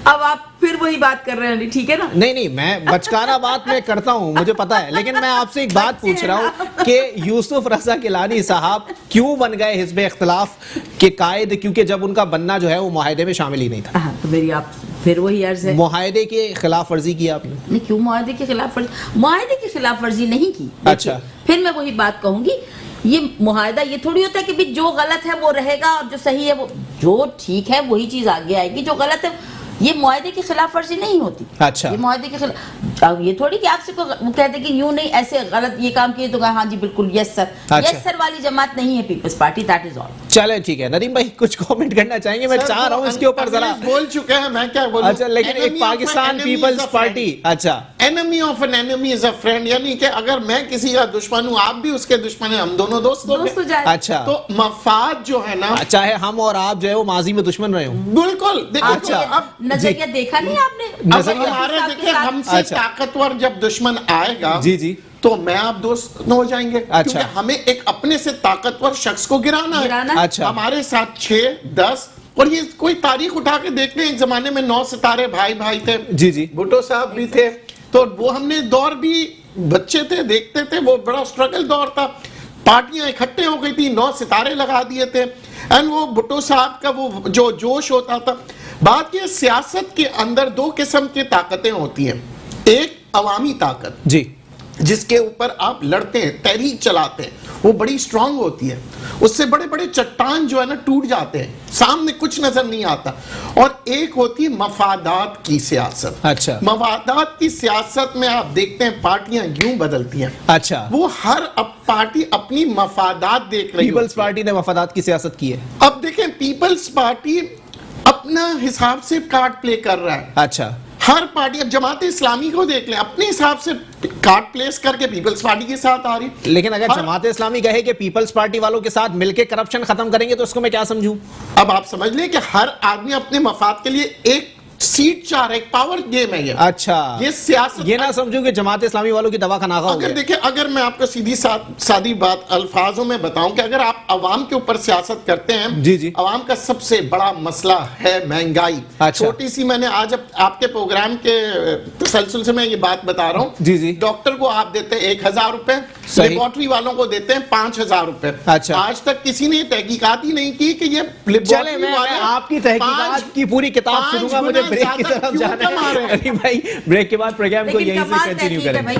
اب آپ پھر وہی بات کر رہے ہیں, ٹھیک ہے نا. نہیں میں بچکانہ بات میں کرتا ہوں, مجھے پتا ہے, لیکن میں آپ سے ایک بات پوچھ رہا ہوں کہ یوسف رضا گیلانی صاحب کیوں بن گئے حزب اختلاف کے قائد, کیونکہ جب ان کا بننا جو ہے وہ معاہدے میں شامل ہی نہیں تھا. تو میری آپ پھر وہی عرض ہے, معاہدے کے خلاف ورزی کی آپ نے. نہیں, کیوں معاہدے کی خلاف ورزی, معاہدے کی خلاف ورزی نہیں کی. اچھا, پھر میں وہی بات کہوں گی, یہ معاہدہ یہ تھوڑی ہوتا ہے کہ بھی جو غلط ہے وہ رہے گا اور جو صحیح ہے وہ, جو ٹھیک ہے وہی چیز آگے آئے گی, جو غلط ہے یہ معاہدے کی خلاف ورزی نہیں ہوتی. اچھا, یہ معاہدے کے خلاف, یہ تھوڑی کہ آپ سے وہ کہتے کہ یوں نہیں ایسے غلط یہ کام کیے تو کہا ہاں جی بالکل یس سر, یس سر والی جماعت نہیں ہے پیپلز پارٹی, دیٹ از آل. چلے ٹھیک ہے, ندیم بھائی کچھ کامنٹ کرنا چاہیں گے؟ میں چاہ رہا ہوں اس کے اوپر ذرا, بول چکے ہیں, میں کیا بولوں. اچھا, لیکن ایک پاکستان پیپلز پارٹی, اچھا, enemy of an enemy is a friend, یعنی کہ اگر میں کسی کا دشمن ہوں آپ بھی اس کے دشمن ہیں, ہم دونوں دوست ہو گئے. اچھا, تو مفاد جو ہے نا, چاہے ہم اور آپ جو ہے وہ ماضی میں دشمن رہے ہوں. بالکل. اچھا, اب نظریہ دیکھا نہیں آپ نے, ہمارے دیکھیں ہم سے طاقتور جب دشمن آئے گا جی تو میں آپ دوست ہو جائیں گے, کیونکہ ہمیں ایک اپنے سے طاقتور شخص کو گرانا ہے. اچھا, ہمارے ساتھ 6-10, اور یہ کوئی تاریخ اٹھا کے دیکھ لیں, ایک زمانے میں 9 ستارے بھائی تھے, جی بھٹو صاحب بھی تھے, تو وہ ہم نے دور بھی بچے تھے دیکھتے تھے, وہ بڑا سٹرگل دور تھا, پارٹیاں اکٹھے ہو گئی تھی, 9 ستارے لگا دیے تھے, اینڈ وہ بھٹو صاحب کا وہ جو جوش ہوتا تھا. بات یہ سیاست کے اندر 2 قسم کی طاقتیں ہوتی ہیں, ایک عوامی طاقت جی جس کے اوپر آپ لڑتے ہیں, تحریک چلاتے ہیں, وہ بڑی سٹرونگ ہوتی ہے, اس سے بڑے بڑے چٹان جو ہے نا ٹوٹ جاتے ہیں, سامنے کچھ نظر نہیں آتا. اور ایک ہوتی ہے مفادات کی سیاست. اچھا, مفادات کی سیاست میں آپ دیکھتے ہیں پارٹیاں یوں بدلتی ہیں. اچھا, وہ ہر پارٹی اپنی مفادات دیکھ رہی ہے. پیپلز پارٹی نے مفادات کی سیاست کی ہے. اب دیکھیں پیپلز پارٹی اپنا حساب سے کارڈ پلے کر رہا ہے. اچھا, ہر پارٹی, اب جماعت اسلامی کو دیکھ لیں, اپنے حساب سے کارڈ پلیس کر کے پیپلز پارٹی کے ساتھ آ رہی. لیکن اگر جماعت اسلامی کہے کہ پیپلز پارٹی والوں کے ساتھ مل کے کرپشن ختم کریں گے تو اس کو میں کیا سمجھوں؟ اب آپ سمجھ لیں کہ ہر آدمی اپنے مفاد کے لیے ایک سیٹ چاہ رہا ہے, ایک پاور گیم ہے یہ. اچھا, یہ سیاست, یہ نہ سمجھوں کہ جماعت اسلامی والوں کی دوا کا ناغہ ہو گیا. اگر دیکھیں, اگر میں آپ کو سیدھی سادی بات الفاظوں میں بتاؤں کہ اگر آپ عوام کے اوپر سیاست کرتے ہیں, جی عوام کا سب سے بڑا مسئلہ ہے مہنگائی. چھوٹی سی میں نے آج آپ کے پروگرام کے تسلسل سے میں یہ بات بتا رہا ہوں. جی, ڈاکٹر کو آپ دیتے ہیں 1,000 روپے, لیبارٹری والوں کو دیتے ہیں 5,000 روپے. اچھا, آج تک کسی نے تحقیقات ہی نہیں کی کہ یہ لیبارٹری والے, آپ کی تحقیقات کی پوری کتاب سنوں گا, مجھے بریک کی طرف جانا ہے. بھائی بریک کے بعد پروگرام کو یہیں سے کنٹینیو کریں گے.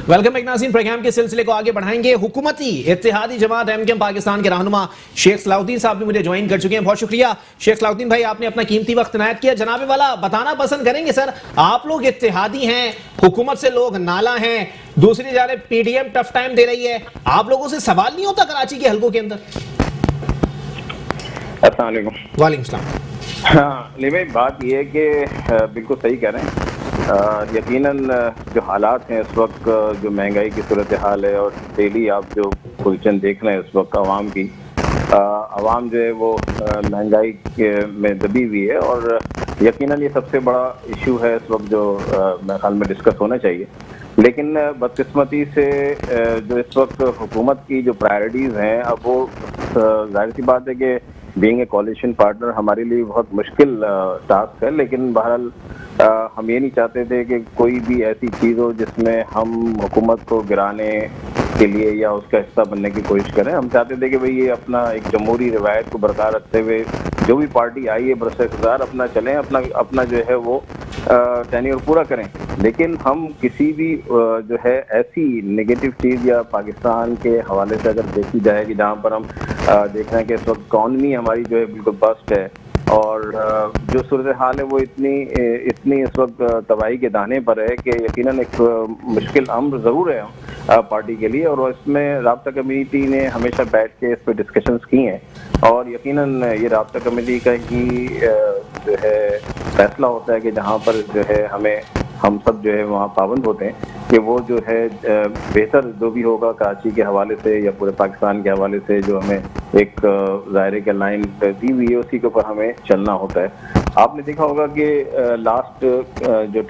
ویلکم بیک ناظرین, پروگرام کے سلسلے کو آگے بڑھائیں گے. حکومتی اتحادی جماعت MKM پاکستان کے رہنما شیخ صلاح الدین صاحب بھی مجھے جوائن کر چکے ہیں. بہت شکریہ شیخ صلاح الدین بھائی, آپ نے اپنا قیمتی وقت عنایت کیا. جناب والا بتانا پسند کریں گے سر, آپ لوگ اتحادی ہیں, حکومت سے لوگ نالا ہیں, دوسری جانب PDM ٹف ٹائم دے رہی ہے, آپ لوگوں سے سوال نہیں ہوتا کراچی کے حلقوں کے اندر؟ السلام علیکم. وعلیکم السلام. ہاں علی بھائی, بات یہ ہے کہ بالکل صحیح کہہ رہے ہیں. یقیناً جو حالات ہیں اس وقت, جو مہنگائی کی صورتحال ہے, اور ڈیلی آپ جو پوزیشن دیکھ رہے ہیں اس وقت عوام کی, عوام جو ہے وہ مہنگائی میں دبی ہوئی ہے, اور یقیناً یہ سب سے بڑا ایشو ہے اس وقت جو میرے خیال میں ڈسکس ہونا چاہیے. لیکن بدقسمتی سے جو اس وقت حکومت کی جو پرائرٹیز ہیں, اب وہ ظاہر سی بات ہے کہ بینگ اے کولیشن پارٹنر ہمارے لیے بہت مشکل ٹاسک ہے, لیکن بہرحال ہم یہ نہیں چاہتے تھے کہ کوئی بھی ایسی چیز ہو جس میں ہم حکومت کو گرانے کے لیے یا اس کا حصہ بننے کی کوشش کریں. ہم چاہتے تھے کہ بھئی یہ اپنا ایک جمہوری روایت کو برقرار رکھتے ہوئے جو بھی پارٹی آئی ہے برس اقتدار اپنا چلیں, اپنا جو ہے وہ ٹینیور پورا کریں. لیکن ہم کسی بھی جو ہے ایسی نگیٹو چیز یا پاکستان کے حوالے سے اگر دیکھی جائے کہ جہاں پر ہم دیکھ رہے ہیں کہ اس وقت اکانومی ہماری جو ہے بالکل بسٹ ہے اور جو صورتحال ہے وہ اتنی اس وقت تباہی کے دانے پر ہے کہ یقیناً ایک مشکل امر ضرور ہے پارٹی کے لیے, اور اس میں رابطہ کمیٹی نے ہمیشہ بیٹھ کے اس پہ ڈسکشنز کی ہیں اور یقیناً یہ رابطہ کمیٹی کا ہی جو ہے فیصلہ ہوتا ہے کہ جہاں پر جو ہے ہم سب جو ہے وہاں پابند ہوتے ہیں کہ وہ جو ہے بہتر جو بھی ہوگا کراچی کے حوالے سے یا پورے پاکستان کے حوالے سے جو ہمیں ایک ظاہر کے لائن دی ہوئی ہے اسی کے اوپر ہمیں چلنا ہوتا ہے. آپ نے دیکھا ہوگا کہ لاسٹ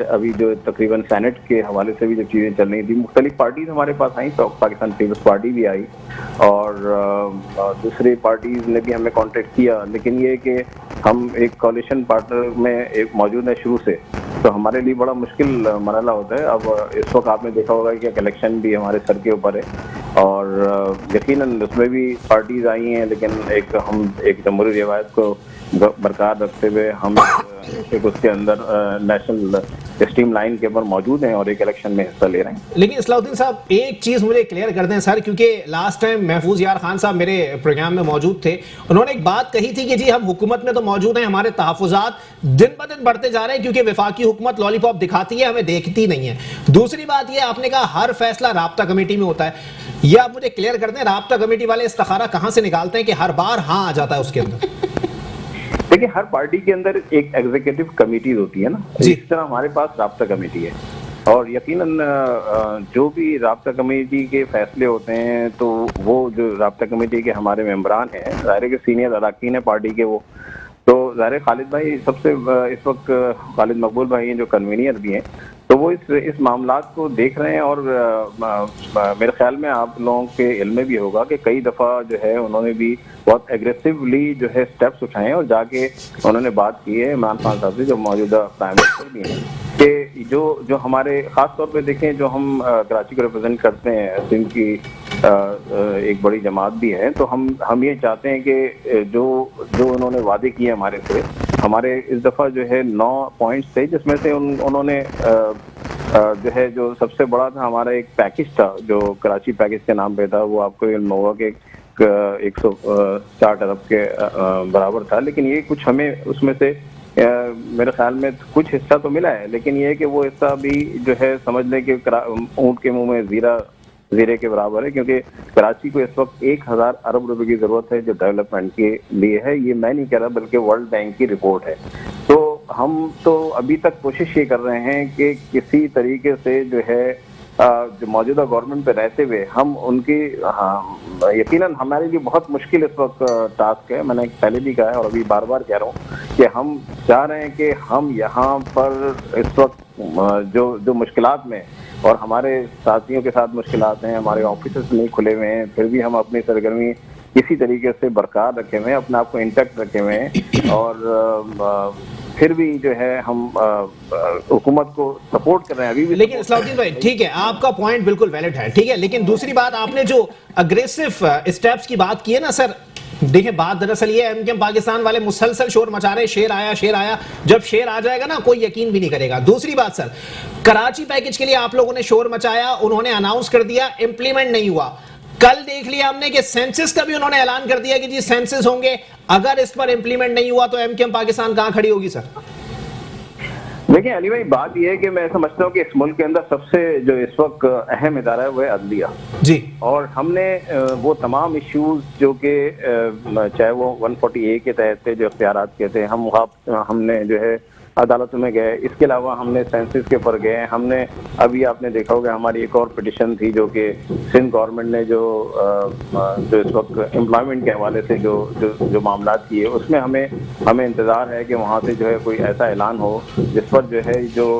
ابھی جو تقریباً سینٹ کے حوالے سے بھی جو چیزیں چل رہی تھیں, مختلف پارٹیز ہمارے پاس آئیں, پاکستان پیپلز پارٹی بھی آئی اور دوسری پارٹیز نے بھی ہمیں کانٹیکٹ کیا, لیکن یہ کہ ہم ایک کولیشن پارٹنر میں ایک موجود ہے شروع سے, تو ہمارے لیے بڑا مشکل مرحلہ ہوتا ہے. اب اس وقت آپ نے دیکھا ہوگا کہ الیکشن بھی ہمارے سر کے اوپر ہے اور یقیناً اس میں بھی پارٹیز آئی ہیں, لیکن ہم ایک جمہوری روایت کو برقرار رکھتے ہوئے ہم اس کے اندر نیشنل اسٹریم لائن کے اوپر موجود ہیں اور ایک الیکشن میں حصہ لے رہے ہیں. لیکن اصلاح الدین صاحب ایک چیز مجھے کلیئر کر دیں سر, کیونکہ لاسٹ ٹائم محفوظ یار خان صاحب میرے پروگرام میں موجود تھے, انہوں نے ایک بات کہی تھی کہ جی ہم حکومت میں تو موجود ہیں, ہمارے تحفظات دن بدن بڑھتے جا رہے ہیں کیونکہ وفاقی حکومت لالی پاپ دکھاتی ہے, ہمیں دیکھتی نہیں ہے. دوسری بات یہ آپ نے کہا ہر فیصلہ رابطہ کمیٹی میں ہوتا ہے, یہ آپ مجھے کلیئر کر دیں رابطہ کمیٹی والے استخارہ کہاں سے نکالتے ہیں کہ ہر بار ہاں آ جاتا ہے اس کے اندر؟ دیکھیں ہر پارٹی کے اندر ایک ایگزیکٹو کمیٹیز ہوتی ہے نا, اس طرح ہمارے پاس رابطہ کمیٹی ہے اور یقیناً جو بھی رابطہ کمیٹی کے فیصلے ہوتے ہیں تو وہ جو رابطہ کمیٹی کے ہمارے ممبران ہیں ظاہر کے سینئر اراکین ہیں پارٹی کے, وہ تو ظاہر خالد بھائی سب سے اس وقت خالد مقبول بھائی ہیں جو کنوینئر بھی ہیں, تو وہ اس معاملات کو دیکھ رہے ہیں اور میرے خیال میں آپ لوگوں کے علم میں بھی ہوگا کہ کئی دفعہ جو ہے انہوں نے بھی بہت ایگریسولی جو ہے سٹیپس اٹھائے ہیں اور جا کے انہوں نے بات کی ہے عمران خان صاحب سے جو موجودہ پرائم منسٹر بھی ہیں کہ جو ہمارے خاص طور پہ دیکھیں جو ہم کراچی کو ریپرزینٹ کرتے ہیں, سندھ کی ایک بڑی جماعت بھی ہے, تو ہم یہ چاہتے ہیں کہ جو انہوں نے وعدے کیے ہمارے سے, ہمارے اس دفعہ جو ہے 9 پوائنٹس تھے جس میں سے انہوں نے جو ہے جو سب سے بڑا تھا ہمارا ایک پیکج تھا جو کراچی پیکج کے نام پہ تھا, وہ آپ کو علم ہوگا کہ 160 ارب کے برابر تھا, لیکن یہ کچھ ہمیں اس میں سے میرے خیال میں کچھ حصہ تو ملا ہے, لیکن یہ کہ وہ حصہ بھی جو ہے سمجھ لیں کہ اونٹ کے منہ میں زیرے کے برابر ہے, کیونکہ کراچی کو اس وقت 1000 ارب روپے کی ضرورت ہے جو ڈیولپمنٹ کے لیے ہے. یہ میں نہیں کہہ رہا بلکہ ورلڈ بینک کی رپورٹ ہے. تو ہم تو ابھی تک کوشش یہ کر رہے ہیں کہ کسی طریقے سے جو ہے جو موجودہ گورنمنٹ پہ رہتے ہوئے ہم ان کی یقیناً ہمارے لیے بہت مشکل اس وقت ٹاسک ہے, میں نے پہلے بھی کہا ہے اور ابھی بار بار کہہ رہا ہوں کہ ہم چاہ رہے ہیں کہ ہم یہاں پر اس وقت جو مشکلات میں اور ہمارے ساتھیوں کے ساتھ مشکلات ہیں, ہمارے آفیسز نہیں کھلے ہوئے ہیں, پھر بھی ہم اپنی سرگرمی کسی طریقے سے برقرار رکھے ہوئے ہیں, اپنے آپ کو انٹیکٹ رکھے ہوئے ہیں اور پھر بھی جو ہے ہم حکومت کو سپورٹ کر رہے ہیں ابھی بھی. لیکن اصلاح الدین بھائی ٹھیک ہے آپ کا پوائنٹ بالکل ویلڈ ہے, ٹھیک ہے, لیکن دوسری بات آپ نے جو اگریسو اسٹیپس کی بات کی ہے نا سر, دیکھیں بات دراصل یہ ایم کیو ایم پاکستان والے مسلسل شور مچا رہے, شیر آیا, جب شیر آ جائے گا نا کوئی یقین بھی نہیں کرے گا. دوسری بات سر, کراچی پیکج کے لیے آپ لوگوں نے شور مچایا, انہوں نے اناؤنس کر دیا, امپلیمنٹ نہیں ہوا. کل دیکھ لیا ہم نے کہ سینسس کا بھی انہوں نے اعلان کر دیا کہ جی سینسس ہوں گے, اگر اس پر امپلیمنٹ نہیں ہوا تو ایم کیو ایم پاکستان کہاں کھڑی ہوگی سر؟ دیکھیں علی بھائی بات یہ ہے کہ میں سمجھتا ہوں کہ اس ملک کے اندر سب سے جو اس وقت اہم ادارہ ہے وہ ہے عدلیہ جی, اور ہم نے وہ تمام ایشوز جو کہ چاہے وہ 140A کے تحت تھے جو اختیارات کے تھے, ہم نے جو ہے عدالتوں میں گئے, اس کے علاوہ ہم نے سینسس کے پر گئے, ہم نے ابھی آپ نے دیکھا ہوگا ہماری ایک اور پٹیشن تھی جو کہ سندھ گورنمنٹ نے جو اس وقت امپلائمنٹ کے حوالے سے جو معاملات کیے, اس میں ہمیں انتظار ہے کہ وہاں سے جو ہے کوئی ایسا اعلان ہو جس پر جو ہے جو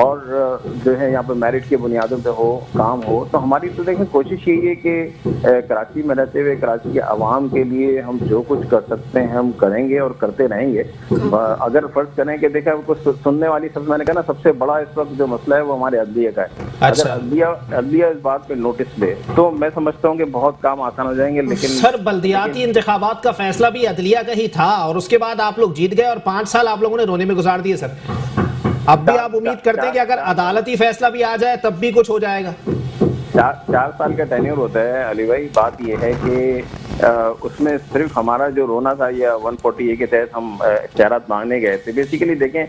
اور جو ہے یہاں پہ میرٹ کی بنیادوں پہ ہو کام ہو. تو ہماری تو دیکھیں کوشش یہی ہے کہ کراچی میں رہتے ہوئے کراچی کے عوام کے لیے ہم جو کچھ کر سکتے ہیں ہم کریں گے اور کرتے رہیں گے. اگر فرض کریں کہ دیکھیں سننے والی سب میں نے کہا نا سب سے بڑا اس وقت جو مسئلہ ہے وہ ہمارے عدلیہ کا ہے. اگر عدلیہ اس بات پہ نوٹس دے تو میں سمجھتا ہوں کہ بہت کام آسان ہو جائیں گے. لیکن سر بلدیاتی انتخابات کا فیصلہ بھی عدلیہ کا ہی تھا اور اس کے بعد آپ لوگ جیت گئے اور 5 سال آپ لوگوں نے رونے میں گزار دیے سر. اب بھی آپ امید کرتے ہیں کہ اگر عدالتی فیصلہ بھی آ جائے تب بھی کچھ ہو جائے گا؟ 4 سال کا ٹینیور ہوتا ہے علی بھائی. بات یہ ہے کہ اس میں صرف ہمارا جو رونا تھا یا 140A کے تحت ہم اختیارات مانگنے گئے تھے. بیسیکلی دیکھیں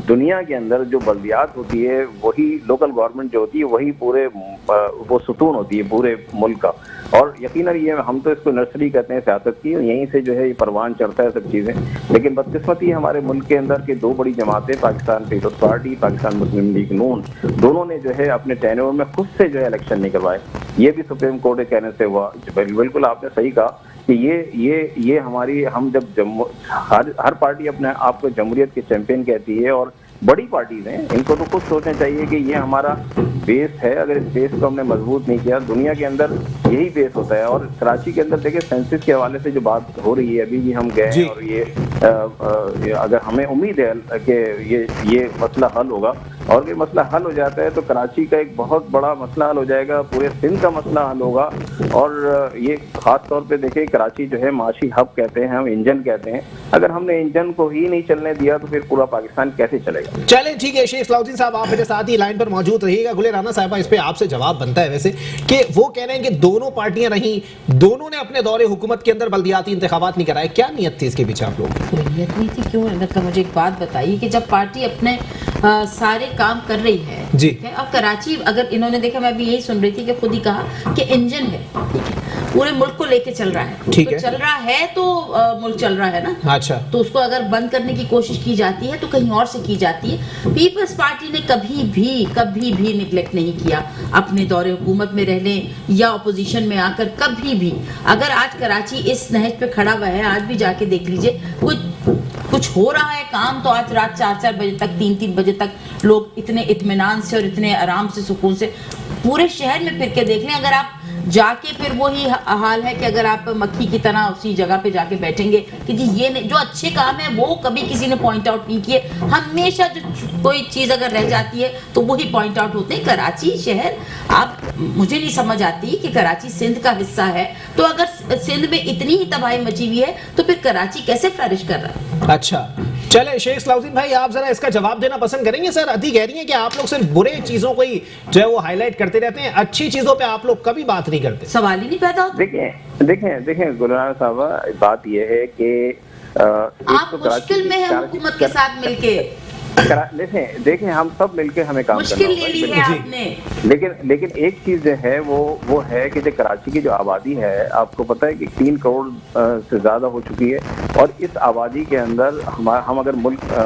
دنیا کے اندر جو بلدیات ہوتی ہے وہی لوکل گورنمنٹ جو ہوتی ہے وہی پورے وہ ستون ہوتی ہے پورے ملک کا. اور یقیناً یہ ہم تو اس کو نرسری کہتے ہیں سیاست کی, یہیں سے جو ہے یہ پروان چڑھتا ہے سب چیزیں. لیکن بدقسمتی ہمارے ملک کے اندر کے 2 بڑی جماعتیں پاکستان پیپلز پارٹی, پاکستان مسلم لیگ نون, دونوں نے جو ہے اپنے ٹینیور میں خود سے جو ہے الیکشن نہیں کروائے. یہ بھی سپریم کورٹ کے کہنے سے ہوا. بالکل آپ نے صحیح کہا کہ یہ ہماری ہم جب ہر پارٹی اپنے آپ کو جمہوریت کے چیمپئن کہتی ہے اور بڑی پارٹیز ہیں ان کو تو خود سوچنا چاہیے کہ یہ ہمارا بیس ہے. اگر اس بیس کو ہم نے مضبوط نہیں کیا, دنیا کے اندر یہی بیس ہوتا ہے. اور کراچی کے اندر دیکھیں سینسس کے حوالے سے جو بات ہو رہی ہے ابھی بھی ہم گئے ہیں اور یہ اگر ہمیں امید ہے کہ یہ مسئلہ حل ہوگا اور یہ مسئلہ حل ہو جاتا ہے تو کراچی کا ایک بہت بڑا مسئلہ حل ہو جائے گا, پورے سندھ کا مسئلہ حل ہوگا. اور یہ خاص طور پہ دیکھیں کراچی جو ہے معاشی ہب کہتے ہیں ہم, انجن کہتے ہیں. اگر ہم نے انجن کو ہی نہیں چلنے دیا تو پھر پورا پاکستان کیسے چلے گا؟ چلیں ٹھیک ہے. شیخ صلاح الدین صاحب آپ میرے ساتھ ہی لائن پر موجود رہیے گا. گلے رانا صاحبہ اس پہ آپ سے جواب بنتا ہے ویسے کہ وہ کہہ رہے ہیں کہ دونوں پارٹیاں رہیں, دونوں نے اپنے دور حکومت کے اندر بلدیاتی انتخابات نہیں کرائے. کیا نیت تھی اس کے پیچھے آپ لوگ؟ نیت نہیں تھی. کیوں مطلب مجھے ایک بات بتائیے کہ جب پارٹی اپنے سارے کام کر رہی ہے جی, اب کراچی اگر انہوں نے دیکھا, میں بھی یہی سن رہی تھی کہ خود ہی کہا کہ انجن ہے پورے ملک کو لے کے چل رہا ہے, ٹھیک ہے, چل رہا ہے تو ملک چل رہا ہے نا. اچھا, تو اس کو اگر بند کرنے کی کوشش کی جاتی ہے تو کہیں اور سے کی جاتی ہے. پیپلز پارٹی نے کبھی بھی نگلیکٹ نہیں کیا اپنے دور حکومت میں رہ لیں یا اپوزیشن میں آ کر, کبھی بھی. اگر آج کراچی اس نہج پہ کھڑا ہوا ہے, آج بھی جا کے دیکھ لیجئے کچھ ہو رہا ہے کام تو آج رات 4 بجے تک 3 بجے تک لوگ اتنے اطمینان سے اور اتنے آرام سے سکون سے پورے شہر میں پھر کے دیکھ لیں. اگر آپ جا کے پھر وہی حال ہے کہ اگر آپ مکھی کی طرح اسی جگہ پہ جا کے بیٹھیں گے کہ جی یہ جو اچھے کام ہے وہ کبھی کسی نے پوائنٹ آؤٹ نہیں کیے. ہمیشہ جو کوئی چیز اگر رہ جاتی ہے تو وہی پوائنٹ آؤٹ ہوتے ہیں. کراچی شہر, آپ مجھے نہیں سمجھ آتی کہ کراچی سندھ کا حصہ ہے تو اگر سندھ میں اتنی ہی تباہی مچی ہوئی ہے تو پھر کراچی کیسے فلرش کر رہا ہے؟ اچھا چلے شیخ صلاح الدین بھائی آپ ذرا اس کا جواب دینا پسند کریں گے. سر ادھی کہہ رہی ہیں کہ آپ لوگ صرف برے چیزوں کو ہی جو ہے وہ ہائی لائٹ کرتے رہتے ہیں, اچھی چیزوں پہ آپ لوگ کبھی بات نہیں کرتے. سوال ہی نہیں پیدا ہوتا. دیکھیں گلنار صاحبہ, بات یہ ہے کہ آپ مشکل میں ہیں حکومت کے ساتھ مل کے. دیکھیں ہم سب مل کے ہمیں کام مشکل لے لی ہے آپ نے. لیکن ایک چیز جو ہے وہ ہے کہ کراچی کی جو آبادی ہے آپ کو پتہ ہے کہ 3 کروڑ سے زیادہ ہو چکی ہے. اور اس آبادی کے اندر ہم اگر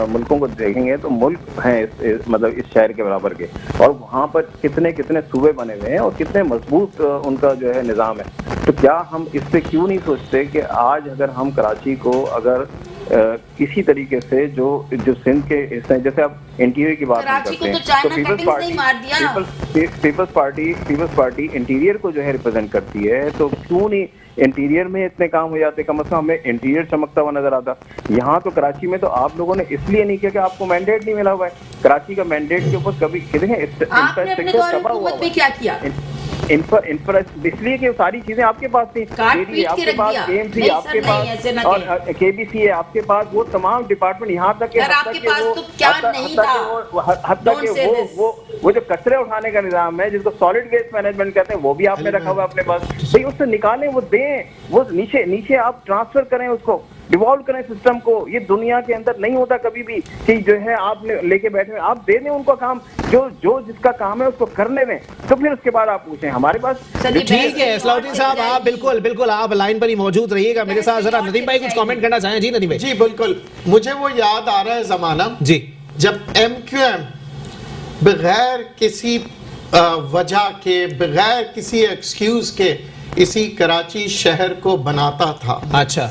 ملکوں کو دیکھیں گے تو ملک ہیں مطلب اس شہر کے برابر کے, اور وہاں پر کتنے صوبے بنے ہوئے ہیں اور کتنے مضبوط ان کا جو ہے نظام ہے. تو کیا ہم اس پہ کیوں نہیں سوچتے کہ آج اگر ہم کراچی کو اگر کسی طریقے سے جو سندھ کے حصے جیسے آپ انٹیریئر کی بات کرتے ہیں تو پیپلز پارٹی انٹیریئر کو جو ہے ریپرزینٹ کرتی ہے, تو کیوں نہیں انٹیریئر میں اتنے کام ہو جاتے؟ کم از کم ہمیں انٹیریئر چمکتا ہوا نظر آتا. یہاں تو کراچی میں تو آپ لوگوں نے اس لیے نہیں کیا کہ آپ کو مینڈیٹ نہیں ملا ہوا ہے. کراچی کا مینڈیٹ کے اوپر کبھی کیا کیا اس لیے کہ ساری چیزیں آپ کے پاس تھیں, آپ کے پاس KMC آپ کے پاس اور KBC ہے آپ کے پاس, وہ تمام ڈپارٹمنٹ یہاں تک کہ وہ جو کچرے اٹھانے کا نظام ہے جس کو سالڈ ویسٹ مینجمنٹ کہتے ہیں وہ بھی آپ نے رکھا ہوا اپنے پاس. بھائی اس سے نکالیں, وہ دیں, وہ نیچے آپ ٹرانسفر کریں, اس کو ڈیوالو کریں سسٹم کو. یہ دنیا کے اندر نہیں ہوتا کبھی بھی کہ جو ہے آپ نے لے کے بیٹھے ہوئے, آپ دے دیں ان کو کام, جو جس کا کام ہے اس کو کرنے دیں, تو پھر اس کے بعد آپ پوچھیں. ہمارے پاس ٹھیک ہے صلاح الدین صاحب آپ بالکل آپ لائن پر ہی موجود رہیے گا میرے ساتھ. ذرا ندیم بھائی کچھ کامنٹ کرنا چاہیں؟ جی ندیم بھائی. جی بالکل, مجھے وہ یاد آ رہا ہے زمانہ جی جب MQM بغیر کسی وجہ کے, بغیر کسی ایکسکیوز کے اسی کراچی شہر کو بناتا تھا. اچھا,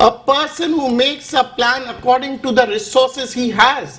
a person who makes a plan according to the resources he has।